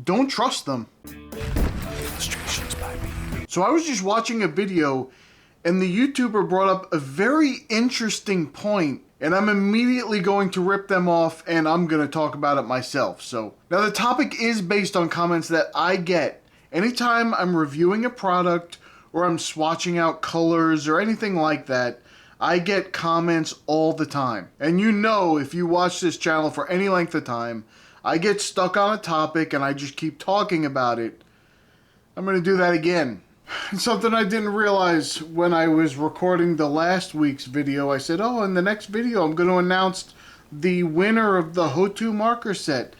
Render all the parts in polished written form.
Don't trust them. So I was just watching a video and the YouTuber brought up a very interesting point, and I'm immediately going to rip them off and I'm going to talk about it myself. So now the topic is based on comments that I get anytime I'm reviewing a product or I'm swatching out colors or anything like that. I get comments all the time. And you know, if you watch this channel for any length of time, I get stuck on a topic and I just keep talking about it. I'm going to do that again. Something I didn't realize when I was recording the last week's video, I said, oh, in the next video I'm going to announce the winner of the Hotu marker set.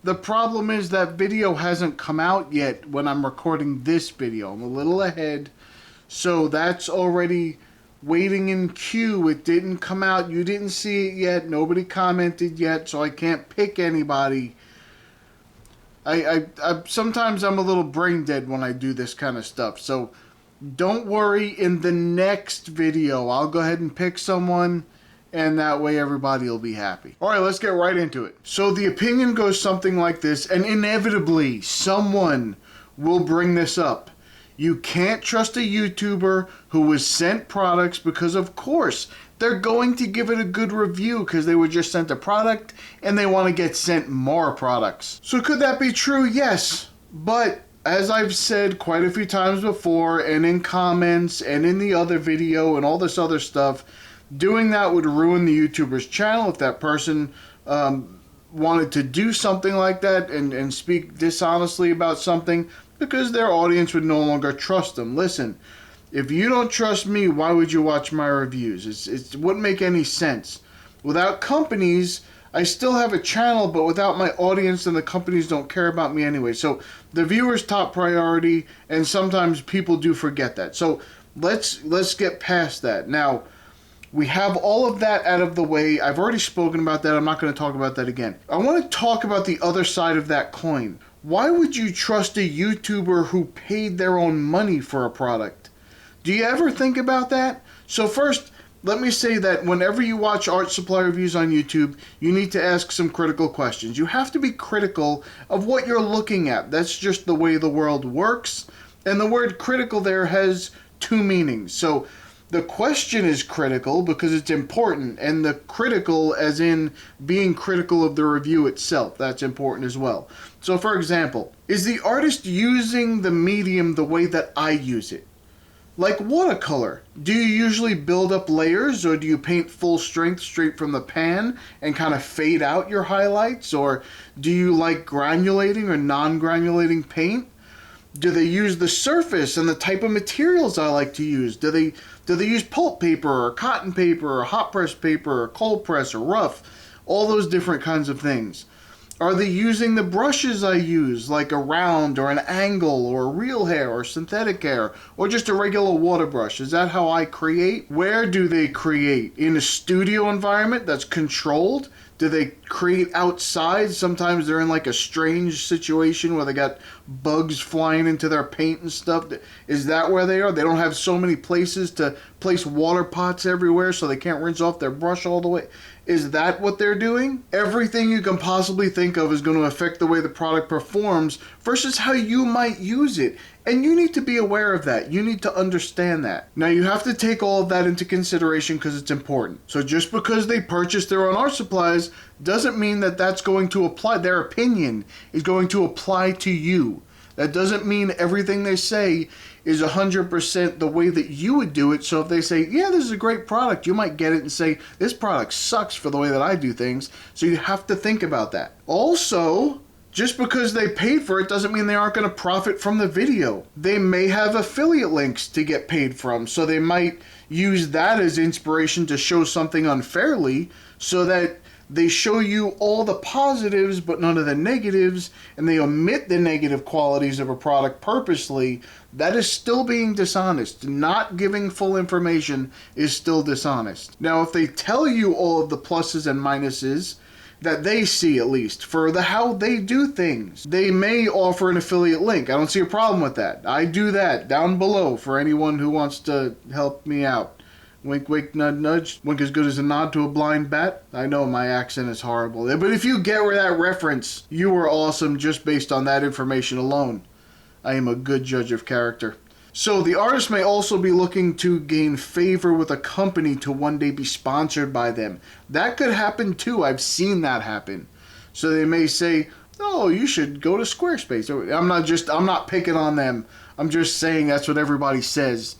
The problem is that video hasn't come out yet when I'm recording this video. I'm a little ahead, so that's already waiting in queue. It didn't come out. You didn't see it yet. Nobody commented yet, so I can't pick anybody. I sometimes I'm a little brain dead when I do this kind of stuff. So don't worry, in the next video I'll go ahead and pick someone, and that way everybody will be happy. Alright, let's get right into it. So the opinion goes something like this, and inevitably someone will bring this up. You can't trust a YouTuber who was sent products because, of course, they're going to give it a good review because they were just sent a product and they want to get sent more products. So could that be true? Yes. But as I've said quite a few times before, and in comments and in the other video and all this other stuff, doing that would ruin the YouTuber's channel if that person wanted to do something like that and speak dishonestly about something, because their audience would no longer trust them. Listen, if you don't trust me, why would you watch my reviews? It wouldn't make any sense. Without companies, I still have a channel, but without my audience, then the companies don't care about me anyway. So the viewer's top priority, and sometimes people do forget that. So let's get past that. Now, we have all of that out of the way. I've already spoken about that. I'm not going to talk about that again. I want to talk about the other side of that coin. Why would you trust a YouTuber who paid their own money for a product? Do you ever think about that? So first, let me say that whenever you watch art supply reviews on YouTube, you need to ask some critical questions. You have to be critical of what you're looking at. That's just the way the world works. And the word critical there has two meanings. So the question is critical because it's important, and the critical as in being critical of the review itself, that's important as well. So for example, is the artist using the medium the way that I use it? Like watercolor, do you usually build up layers, or do you paint full strength straight from the pan and kind of fade out your highlights? Or do you like granulating or non-granulating paint? Do they use the surface and the type of materials I like to use? Do they use pulp paper or cotton paper or hot press paper or cold press or rough? All those different kinds of things. Are they using the brushes I use, like a round or an angle or a real hair or synthetic hair or just a regular water brush? Is that how I create? Where do they create? In a studio environment that's controlled? Do they create outside? Sometimes they're in like a strange situation where they got bugs flying into their paint and stuff. Is that where they are? They don't have so many places to place water pots everywhere so they can't rinse off their brush all the way. Is that what they're doing? Everything you can possibly think of is going to affect the way the product performs versus how you might use it. And you need to be aware of that. You need to understand that. Now you have to take all of that into consideration because it's important. So just because they purchase their own art supplies doesn't mean that that's going to apply, their opinion is going to apply to you. That doesn't mean everything they say is 100% the way that you would do it. So if they say, yeah, this is a great product, you might get it and say, this product sucks for the way that I do things. So you have to think about that. Also, just because they paid for it doesn't mean they aren't going to profit from the video. They may have affiliate links to get paid from, so they might use that as inspiration to show something unfairly so that they show you all the positives but none of the negatives, and they omit the negative qualities of a product purposely. That is still being dishonest. Not giving full information is still dishonest. Now, if they tell you all of the pluses and minuses that they see, at least for the how they do things, they may offer an affiliate link. I don't see a problem with that. I do that down below for anyone who wants to help me out Wink, wink, nudge, nudge. Wink as good as a nod to a blind bat. I know my accent is horrible, but if you get where that reference, you are awesome just based on that information alone. I am a good judge of character. So the artist may also be looking to gain favor with a company to one day be sponsored by them. That could happen too. I've seen that happen. So they may say, oh, you should go to Squarespace. I'm not picking on them. I'm just saying that's what everybody says.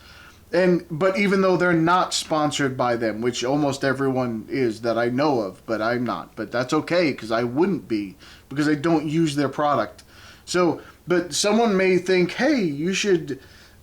But even though they're not sponsored by them, which almost everyone is that I know of, but I'm not. But that's okay, because I wouldn't be, because I don't use their product. So, but someone may think, hey, you should,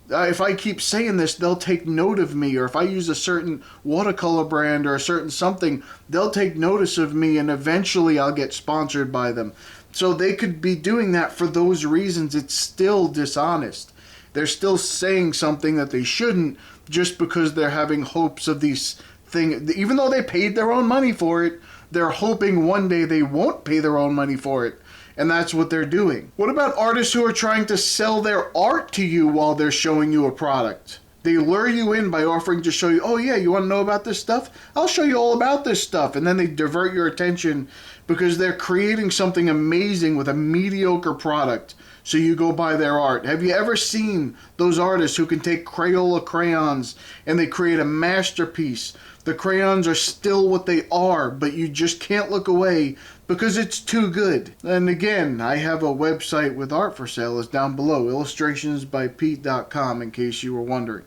if I keep saying this, they'll take note of me. Or if I use a certain watercolor brand or a certain something, they'll take notice of me and eventually I'll get sponsored by them. So they could be doing that for those reasons. It's still dishonest. They're still saying something that they shouldn't just because they're having hopes of these things. Even though they paid their own money for it, they're hoping one day they won't pay their own money for it. And that's what they're doing. What about artists who are trying to sell their art to you while they're showing you a product? They lure you in by offering to show you, oh yeah, you want to know about this stuff? I'll show you all about this stuff. And then they divert your attention because they're creating something amazing with a mediocre product. So you go buy their art. Have you ever seen those artists who can take Crayola crayons and they create a masterpiece? The crayons are still what they are, but you just can't look away because it's too good. And again, I have a website with art for sale. It's down below, illustrationsbypete.com, in case you were wondering.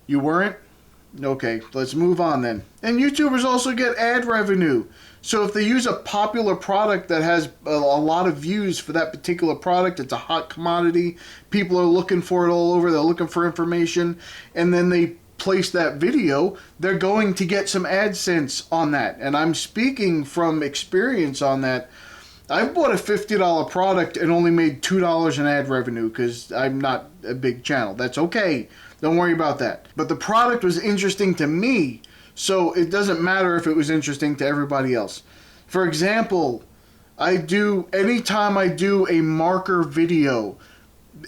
You weren't? Okay, let's move on then. And YouTubers also get ad revenue. So if they use a popular product that has a lot of views for that particular product, it's a hot commodity, people are looking for it all over, they're looking for information, and then they place that video, they're going to get some AdSense on that. And I'm speaking from experience on that. I've bought a $50 product and only made $2 in ad revenue because I'm not a big channel. That's okay. Don't worry about that. But the product was interesting to me, so it doesn't matter if it was interesting to everybody else. For example, anytime I do a marker video,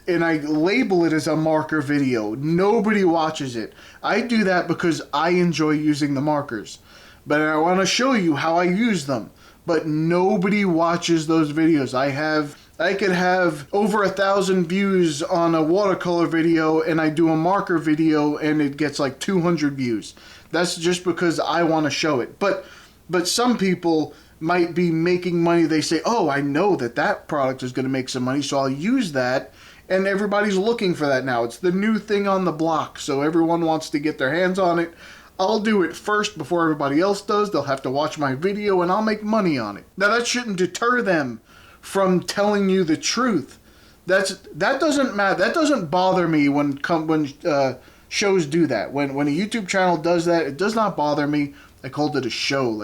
and I label it as a marker video, nobody watches it. I do that because I enjoy using the markers. But I want to show you how I use them. But nobody watches those videos. I could have over 1,000 views on a watercolor video, and I do a marker video and it gets like 200 views. That's just because I want to show it. But some people might be making money. They say, oh, I know that product is going to make some money, so I'll use that. And everybody's looking for that now. It's the new thing on the block, so everyone wants to get their hands on it. I'll do it first before everybody else does. They'll have to watch my video and I'll make money on it. Now that shouldn't deter them from telling you the truth. That doesn't matter. That doesn't bother me when shows do that. When a YouTube channel does that, it does not bother me. I called it a show,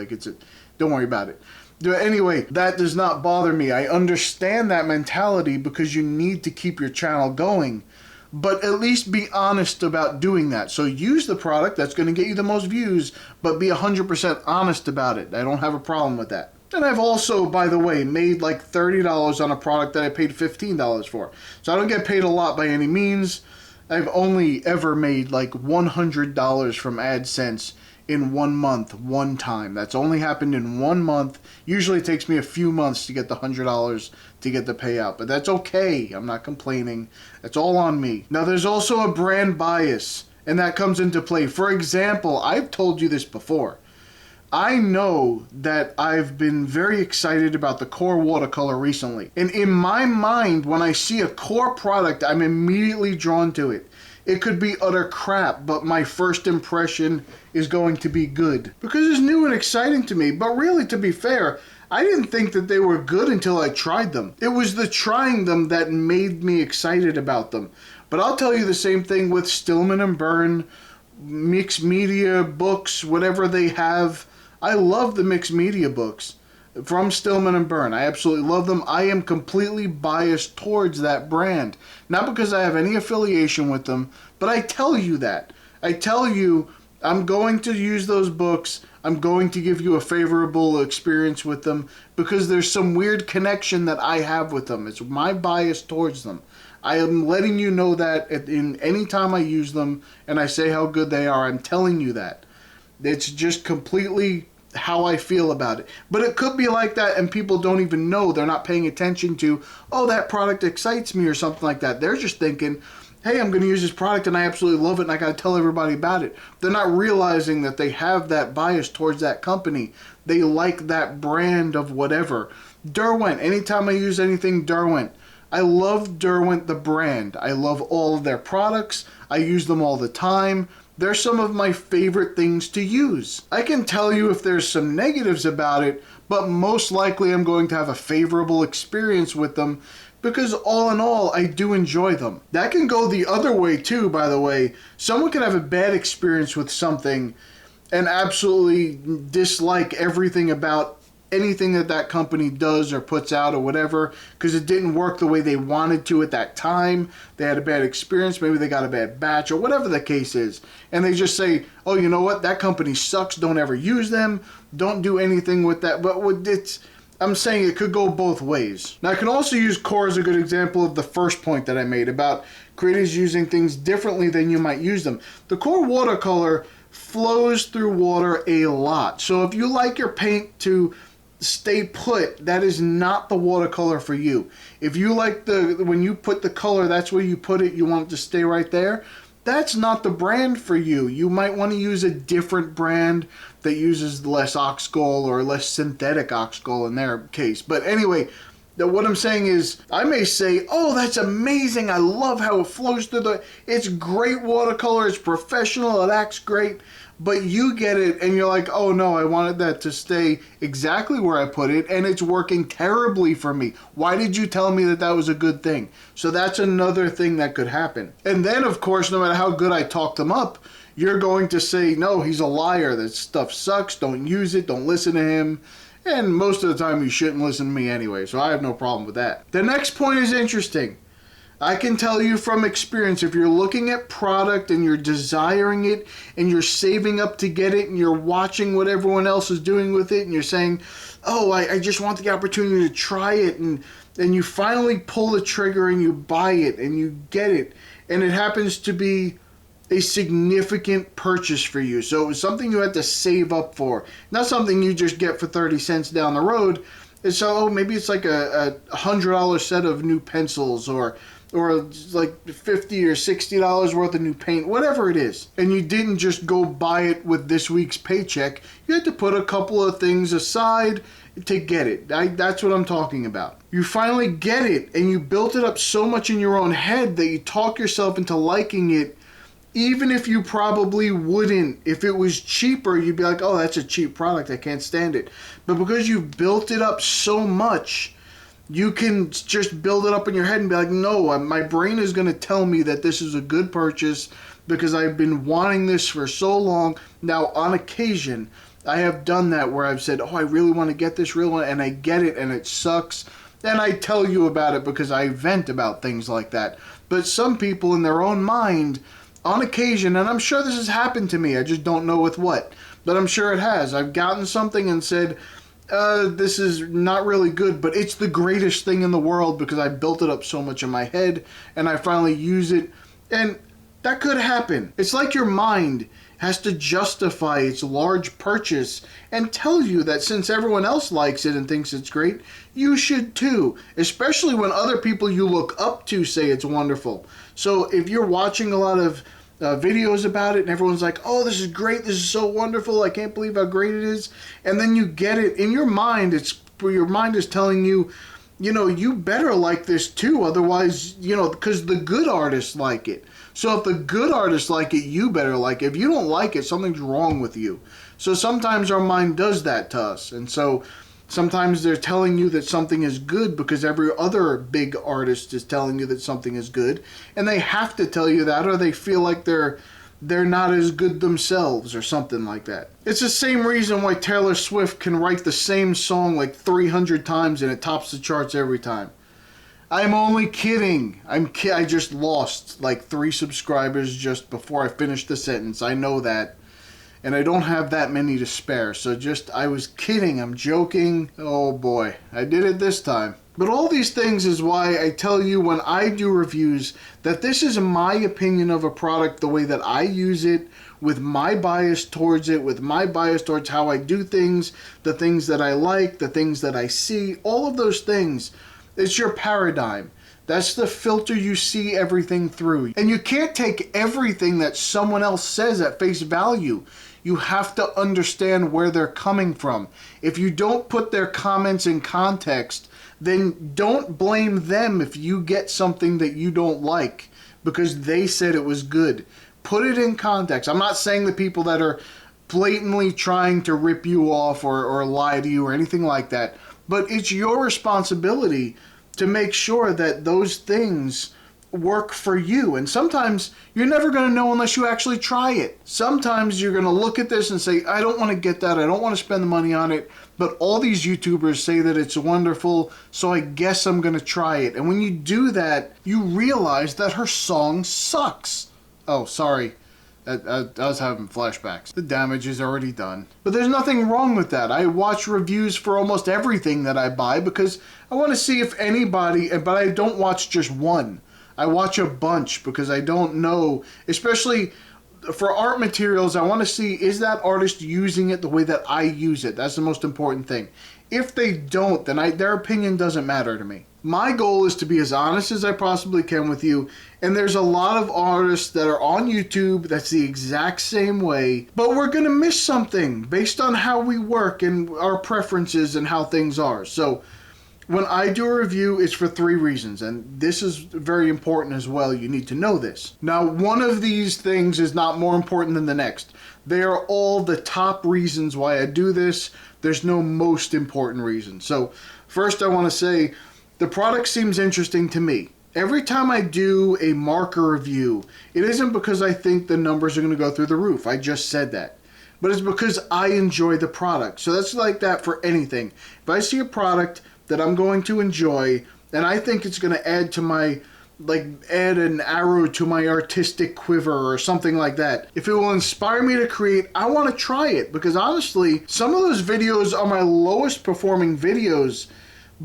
don't worry about it. Anyway, that does not bother me. I understand that mentality because you need to keep your channel going. But at least be honest about doing that. So use the product that's going to get you the most views, but be 100% honest about it. I don't have a problem with that. And I've also, by the way, made like $30 on a product that I paid $15 for. So I don't get paid a lot by any means. I've only ever made like $100 from AdSense in 1 month, one time. That's only happened in 1 month. Usually it takes me a few months to get the $100 to get the payout, but that's okay. I'm not complaining. That's all on me. Now there's also a brand bias, and that comes into play. For example, I've told you this before. I know that I've been very excited about the Core watercolor recently. And in my mind, when I see a Core product, I'm immediately drawn to it. It could be utter crap, but my first impression is going to be good. Because it's new and exciting to me. But really, to be fair, I didn't think that they were good until I tried them. It was the trying them that made me excited about them. But I'll tell you the same thing with Stillman & Byrne, mixed media books, whatever they have. I love the mixed media books from Stillman & Byrne. I absolutely love them. I am completely biased towards that brand. Not because I have any affiliation with them, but I tell you that. I tell you I'm going to use those books. I'm going to give you a favorable experience with them because there's some weird connection that I have with them. It's my bias towards them. I am letting you know that in any time I use them and I say how good they are, I'm telling you that. It's just completely how I feel about it. But it could be like that and people don't even know. They're not paying attention to, oh, that product excites me or something like that. They're just thinking, hey, I'm going to use this product and I absolutely love it and I got to tell everybody about it. They're not realizing that they have that bias towards that company. They like that brand of whatever. Derwent, anytime I use anything Derwent, I love Derwent the brand. I love all of their products. I use them all the time. They're some of my favorite things to use. I can tell you if there's some negatives about it, but most likely I'm going to have a favorable experience with them because all in all, I do enjoy them. That can go the other way too, by the way. Someone can have a bad experience with something and absolutely dislike everything about anything that that company does or puts out or whatever because it didn't work the way they wanted to at that time. They had a bad experience, maybe they got a bad batch or whatever the case is, and they just say, oh, you know what, that company sucks, don't ever use them, don't do anything with that. But I'm saying it could go both ways. Now I can also use Core as a good example of the first point that I made about creators using things differently than you might use them. The Core watercolor flows through water a lot, so if you like your paint to stay put, that is not the watercolor for you. If you like when you put the color, that's where you put it, you want it to stay right there, that's not the brand for you. You might want to use a different brand that uses less oxgol or less synthetic oxgol in their case. But anyway, what I'm saying is, I may say, oh, that's amazing, I love how it flows through it's great watercolor, it's professional, it acts great. But you get it and you're like, oh no, I wanted that to stay exactly where I put it and it's working terribly for me. Why did you tell me that that was a good thing? So that's another thing that could happen. And then of course, no matter how good I talk them up, you're going to say, no, he's a liar, that stuff sucks, don't use it, don't listen to him. And most of the time you shouldn't listen to me anyway, so I have no problem with that. The next point is interesting. I can tell you from experience, if you're looking at product and you're desiring it and you're saving up to get it and you're watching what everyone else is doing with it and you're saying, oh, I just want the opportunity to try it, and you finally pull the trigger and you buy it and you get it, and it happens to be a significant purchase for you. So it was something you had to save up for, not something you just get for 30 cents down the road. And so, oh, maybe it's like a $100 set of new pencils or like $50 or $60 worth of new paint, whatever it is. And you didn't just go buy it with this week's paycheck. You had to put a couple of things aside to get it. That's what I'm talking about. You finally get it and you built it up so much in your own head that you talk yourself into liking it, even if you probably wouldn't. If it was cheaper, you'd be like, oh, that's a cheap product, I can't stand it. But because you've built it up so much, you can just build it up in your head and be like, no, my brain is going to tell me that this is a good purchase because I've been wanting this for so long. Now, on occasion, I have done that where I've said, oh, I really want to get this real one, and I get it, and it sucks. And I tell you about it because I vent about things like that. But some people in their own mind, on occasion, and I'm sure this has happened to me, I just don't know with what, but I'm sure it has. I've gotten something and said, this is not really good, but it's the greatest thing in the world because I built it up so much in my head and I finally use it. And that could happen. It's like your mind has to justify its large purchase and tell you that since everyone else likes it and thinks it's great, you should too, especially when other people you look up to say it's wonderful. So if you're watching a lot of videos about it and everyone's like, oh, this is great, this is so wonderful, I can't believe how great it is, and then you get it in your mind, your mind is telling you, you know, you better like this too, otherwise, you know, because the good artists like it. So if the good artists like it, you better like it. If you don't like it, something's wrong with you. So sometimes our mind does that to us, and so sometimes they're telling you that something is good because every other big artist is telling you that something is good, and they have to tell you that or they feel like they're not as good themselves or something like that. It's the same reason why Taylor Swift can write the same song like 300 times and it tops the charts every time. I'm only kidding. I just lost like 3 subscribers just before I finished the sentence. I know that. and I don't have that many to spare. So I was kidding, I'm joking. Oh boy, I did it this time. But all these things is why I tell you when I do reviews that this is my opinion of a product, the way that I use it, with my bias towards it, with my bias towards how I do things, the things that I like, the things that I see, all of those things. It's your paradigm. That's the filter you see everything through. And you can't take everything that someone else says at face value. You have to understand where they're coming from. If you don't put their comments in context, then don't blame them if you get something that you don't like because they said it was good. Put it in context. I'm not saying the people that are blatantly trying to rip you off or lie to you or anything like that, but it's your responsibility to make sure that those things work for you. And sometimes you're never going to know unless you actually try it. Sometimes you're going to look at this and say, I don't want to get that. I don't want to spend the money on it. But all these YouTubers say that it's wonderful, so I guess I'm going to try it. And when you do that, you realize that her song sucks. Oh, sorry. I was having flashbacks. The damage is already done. But there's nothing wrong with that. I watch reviews for almost everything that I buy because I want to see if anybody, but I don't watch just one. I watch a bunch because I don't know, especially for art materials, I want to see, is that artist using it the way that I use it? That's the most important thing. If they don't, then their opinion doesn't matter to me. My goal is to be as honest as I possibly can with you, and there's a lot of artists that are on YouTube that's the exact same way, but we're going to miss something based on how we work and our preferences and how things are. So when I do a review, it's for 3 reasons, and this is very important as well. You need to know this. Now, one of these things is not more important than the next. They are all the top reasons why I do this. There's no most important reason. So first I want to say the product seems interesting to me. Every time I do a marker review, it isn't because I think the numbers are going to go through the roof. I just said that. But it's because I enjoy the product. So that's like that for anything. If I see a product that I'm going to enjoy, and I think it's going to add to my, add an arrow to my artistic quiver or something like that. If it will inspire me to create, I want to try it, because honestly, some of those videos are my lowest performing videos,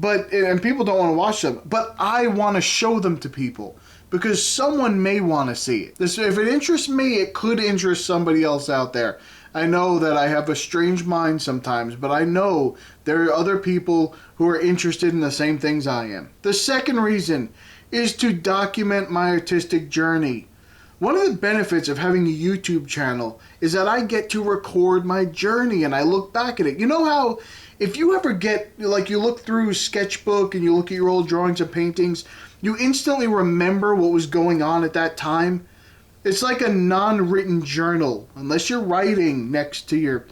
and people don't want to watch them, but I want to show them to people because someone may want to see it. If it interests me, it could interest somebody else out there. I know that I have a strange mind sometimes, but I know there are other people who are interested in the same things I am. The second reason is to document my artistic journey. One of the benefits of having a YouTube channel is that I get to record my journey and I look back at it. You know how if you ever get, you look through Sketchbook and you look at your old drawings and paintings, you instantly remember what was going on at that time? It's like a non-written journal. Unless you're writing next to your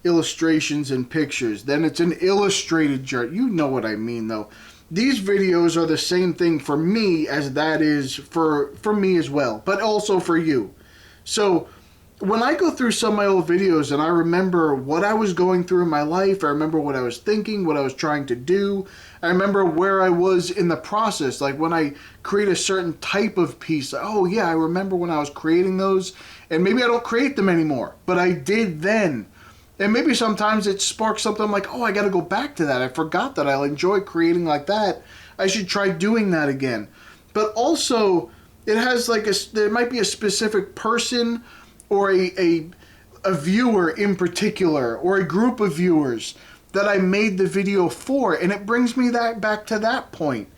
illustrations and pictures, then it's an illustrated journal. You know what I mean, though. These videos are the same thing for me as that is for me as well, but also for you. So when I go through some of my old videos and I remember what I was going through in my life, I remember what I was thinking, what I was trying to do, I remember where I was in the process, like when I create a certain type of piece, oh yeah, I remember when I was creating those, and maybe I don't create them anymore, but I did then. And maybe sometimes it sparks something like, oh, I got to go back to that. I forgot that I enjoy creating like that. I should try doing that again. But also, it has there might be a specific person or a viewer in particular, or a group of viewers that I made the video for, and it brings me back to that point.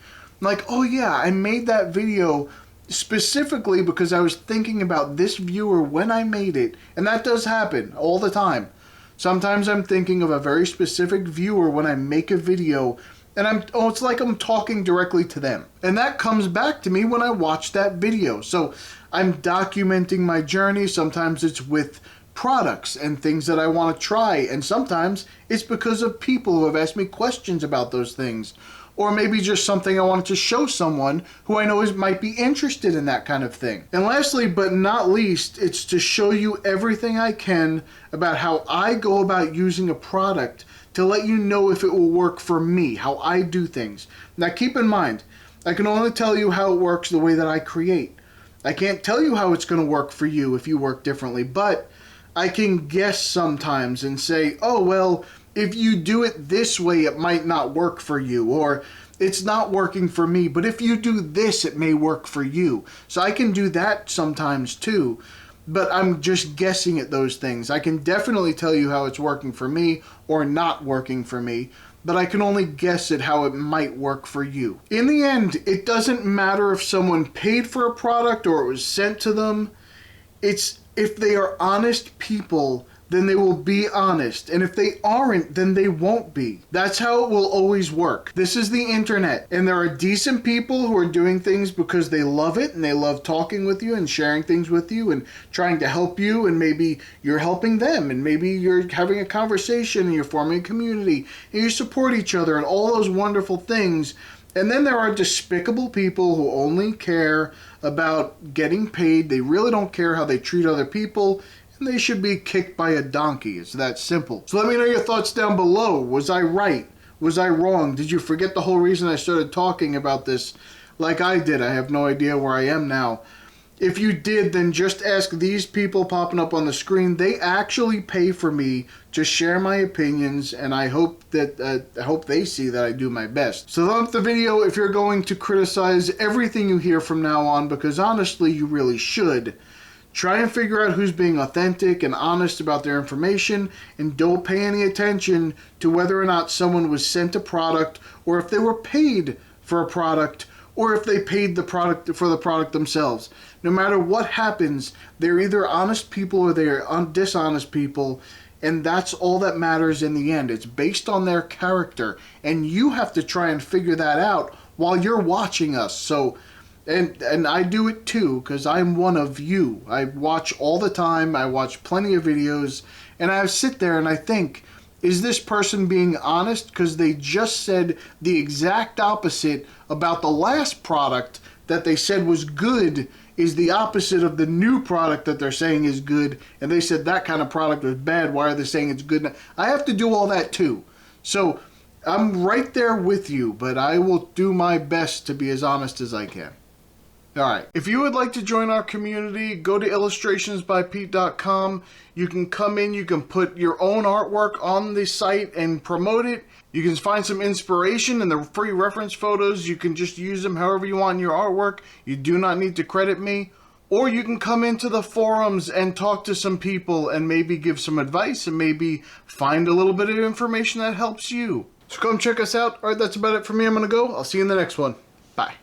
Like, oh yeah, I made that video specifically because I was thinking about this viewer when I made it, and that does happen all the time. Sometimes I'm thinking of a very specific viewer when I make a video, and it's like I'm talking directly to them. And that comes back to me when I watch that video. So I'm documenting my journey. Sometimes it's with products and things that I want to try, and sometimes it's because of people who have asked me questions about those things, or maybe just something I wanted to show someone who I know might be interested in that kind of thing. And lastly, but not least, it's to show you everything I can about how I go about using a product to let you know if it will work for me, how I do things. Now keep in mind, I can only tell you how it works the way that I create. I can't tell you how it's going to work for you if you work differently, but I can guess sometimes and say, oh, well, if you do it this way, it might not work for you, or it's not working for me, but if you do this, it may work for you. So I can do that sometimes too, but I'm just guessing at those things. I can definitely tell you how it's working for me or not working for me, but I can only guess at how it might work for you. In the end, it doesn't matter if someone paid for a product or it was sent to them. It's if they are honest people, then they will be honest. And if they aren't, then they won't be. That's how it will always work. This is the internet. And there are decent people who are doing things because they love it and they love talking with you and sharing things with you and trying to help you, and maybe you're helping them, and maybe you're having a conversation and you're forming a community and you support each other and all those wonderful things. And then there are despicable people who only care about getting paid. They really don't care how they treat other people, and they should be kicked by a donkey. It's that simple. So let me know your thoughts down below. Was I right? Was I wrong? Did you forget the whole reason I started talking about this like I did? I have no idea where I am now. If you did, then just ask these people popping up on the screen. They actually pay for me to share my opinions, and I hope that I hope they see that I do my best. So thumbs up the video if you're going to criticize everything you hear from now on, because honestly, you really should. Try and figure out who's being authentic and honest about their information, and don't pay any attention to whether or not someone was sent a product, or if they were paid for a product, or if they paid the product for the product themselves. No matter what happens, they're either honest people or they're dishonest people, and that's all that matters in the end. It's based on their character, and you have to try and figure that out while you're watching us. So, and I do it too, because I'm one of you. I watch all the time. I watch plenty of videos, and I sit there and I think, is this person being honest? Because they just said the exact opposite about the last product that they said was good is the opposite of the new product that they're saying is good, and they said that kind of product was bad. Why are they saying it's good now? I have to do all that too. So I'm right there with you, but I will do my best to be as honest as I can. Alright, if you would like to join our community, go to illustrationsbypete.com. You can come in, you can put your own artwork on the site and promote it. You can find some inspiration in the free reference photos. You can just use them however you want in your artwork. You do not need to credit me. Or you can come into the forums and talk to some people and maybe give some advice and maybe find a little bit of information that helps you. So come check us out. Alright, that's about it for me. I'm going to go. I'll see you in the next one. Bye.